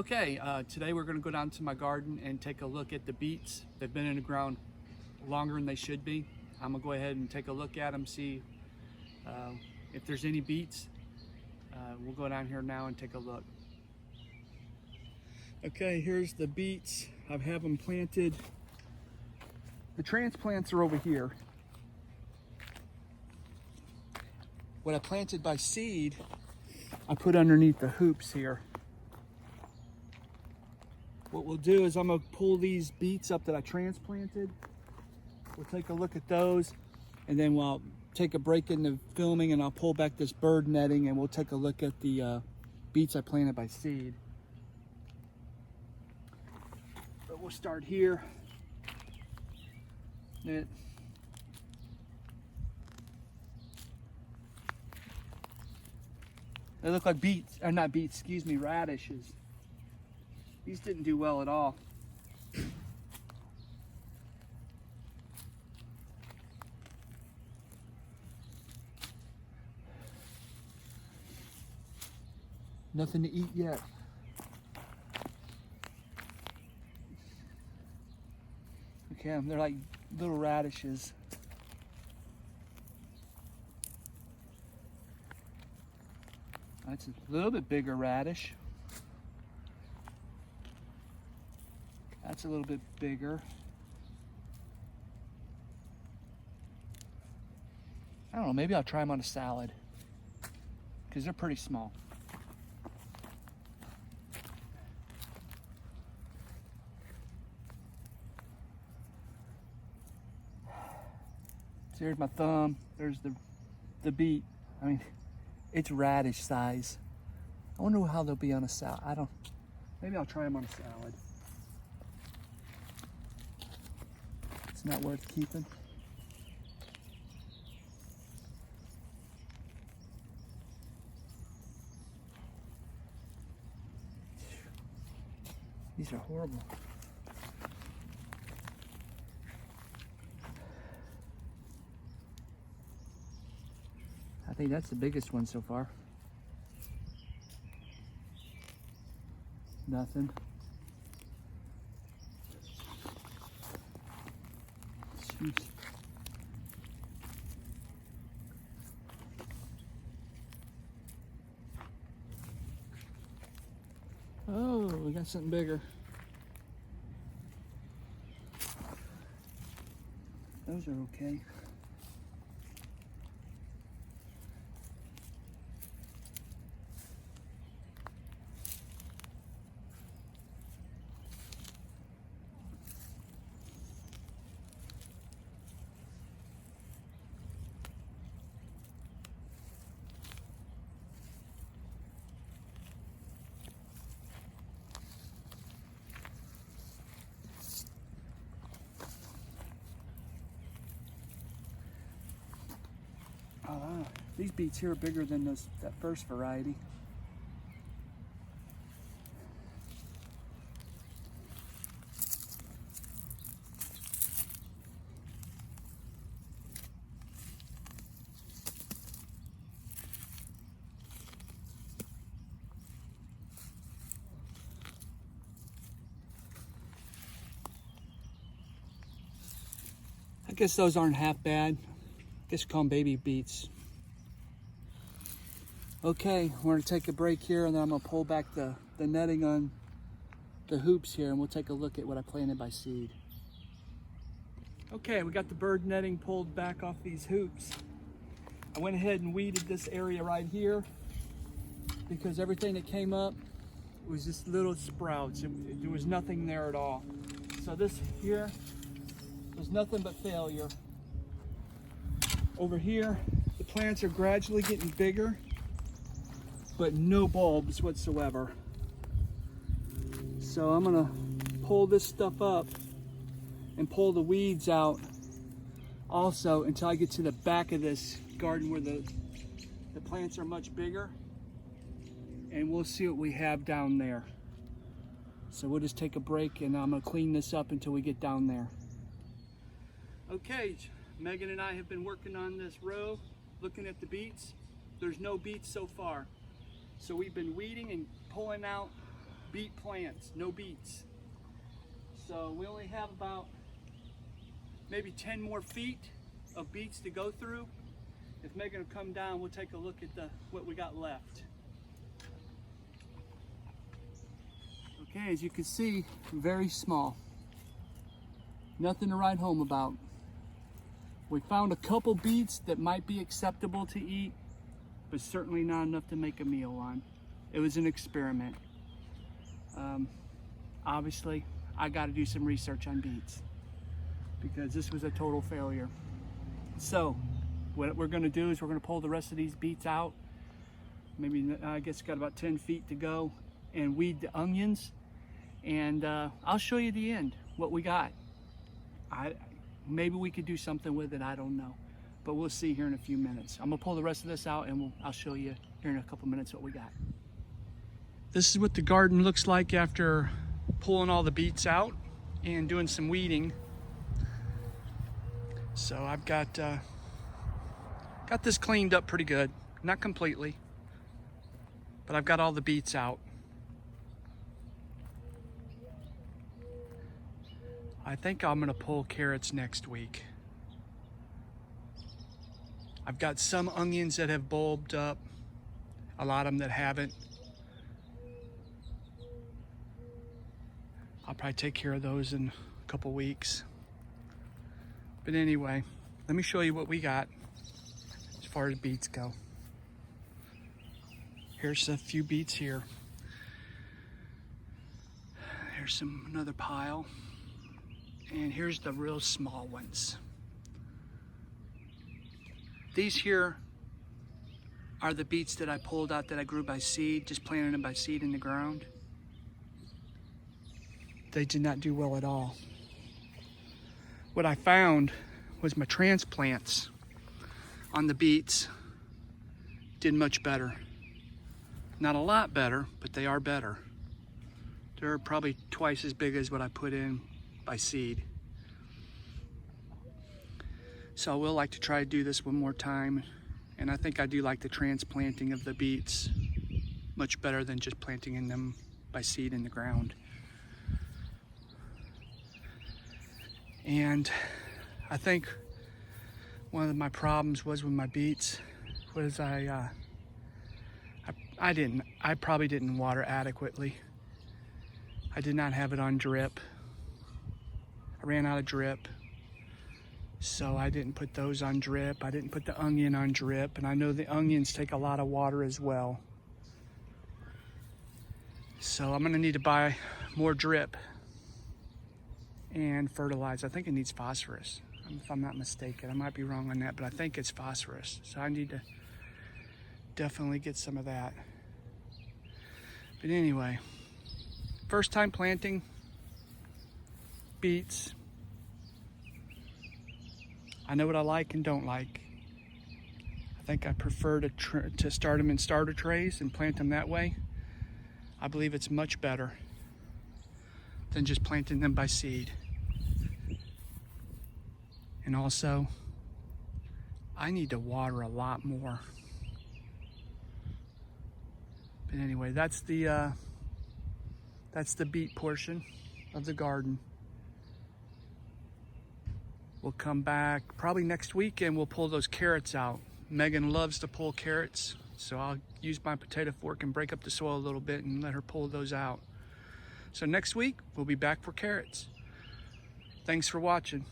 Okay, today we're going to go down to my garden and take a look at the beets. They've been in the ground longer than they should be. I'm going to go ahead and take a look at them, see if there's any beets. We'll go down here now and take a look. Okay, here's the beets. I have them planted. The transplants are over here. What I planted by seed, I put underneath the hoops here. What we'll do is I'm gonna pull these beets up that I transplanted. We'll take a look at those, and then we'll take a break in the filming and I'll pull back this bird netting and we'll take a look at the beets I planted by seed. But we'll start here. They look like beets, or not beets, excuse me, radishes. These didn't do well at all. Nothing to eat yet. Okay, they're like little radishes. That's a little bit bigger radish. That's a little bit bigger. I don't know, maybe I'll try them on a salad because they're pretty small. So here's my thumb, there's the beet. I mean, it's radish size. I wonder how they'll be on a salad. Maybe I'll try them on a salad. It's not worth keeping. These are horrible. I think that's the biggest one so far. Nothing. Jeez. Oh, we got something bigger. Those are okay. These beets here are bigger than that first variety. I guess those aren't half bad. I guess call them baby beets. Okay, we're gonna take a break here and then I'm gonna pull back the netting on the hoops here and we'll take a look at what I planted by seed. Okay, we got the bird netting pulled back off these hoops. I went ahead and weeded this area right here because everything that came up was just little sprouts. There was nothing there at all. So this here was nothing but failure. Over here, the plants are gradually getting bigger, but no bulbs whatsoever. So I'm gonna pull this stuff up and pull the weeds out also until I get to the back of this garden where the plants are much bigger, and we'll see what we have down there. So we'll just take a break and I'm gonna clean this up until we get down there. Okay, Megan and I have been working on this row, looking at the beets. There's no beets so far. So we've been weeding and pulling out beet plants, no beets. So we only have about maybe 10 more feet of beets to go through. If Megan will come down, we'll take a look at what we got left. Okay, as you can see, very small. Nothing to write home about. We found a couple beets that might be acceptable to eat, but certainly not enough to make a meal on. It was an experiment. Obviously, I got to do some research on beets because this was a total failure. So, what we're going to do is we're going to pull the rest of these beets out. Maybe, I guess, got about 10 feet to go, and weed the onions. And I'll show you the end, what we got. Maybe we could do something with it, I don't know. But we'll see here in a few minutes. I'm gonna pull the rest of this out and I'll show you here in a couple minutes what we got. This is what the garden looks like after pulling all the beets out and doing some weeding. So I've got this cleaned up pretty good. Not completely, but I've got all the beets out. I think I'm gonna pull carrots next week. I've got some onions that have bulbed up, a lot of them that haven't. I'll probably take care of those in a couple weeks. But anyway, let me show you what we got as far as beets go. Here's a few beets here. Here's another pile. And here's the real small ones. These here are the beets that I pulled out that I grew by seed, just planted them by seed in the ground. They did not do well at all. What I found was my transplants on the beets did much better. Not a lot better, but they are better. They're probably twice as big as what I put in by seed. So I will like to try to do this one more time, and I think I do like the transplanting of the beets much better than just planting them by seed in the ground. And I think one of my problems was with my beets was I probably didn't water adequately. I did not have it on drip. I ran out of drip, so I didn't put those on drip. I didn't put the onion on drip, and I know the onions take a lot of water as well. So I'm gonna need to buy more drip and fertilize. I think it needs phosphorus, if I'm not mistaken. I might be wrong on that, but I think it's phosphorus. So I need to definitely get some of that. But anyway, first time planting beets. I know what I like and don't like. I think I prefer to start them in starter trays and plant them that way. I believe it's much better than just planting them by seed. And also, I need to water a lot more. But anyway, that's the beet portion of the garden. We'll come back probably next week and we'll pull those carrots out. Megan loves to pull carrots, so I'll use my potato fork and break up the soil a little bit and let her pull those out. So next week, we'll be back for carrots. Thanks for watching.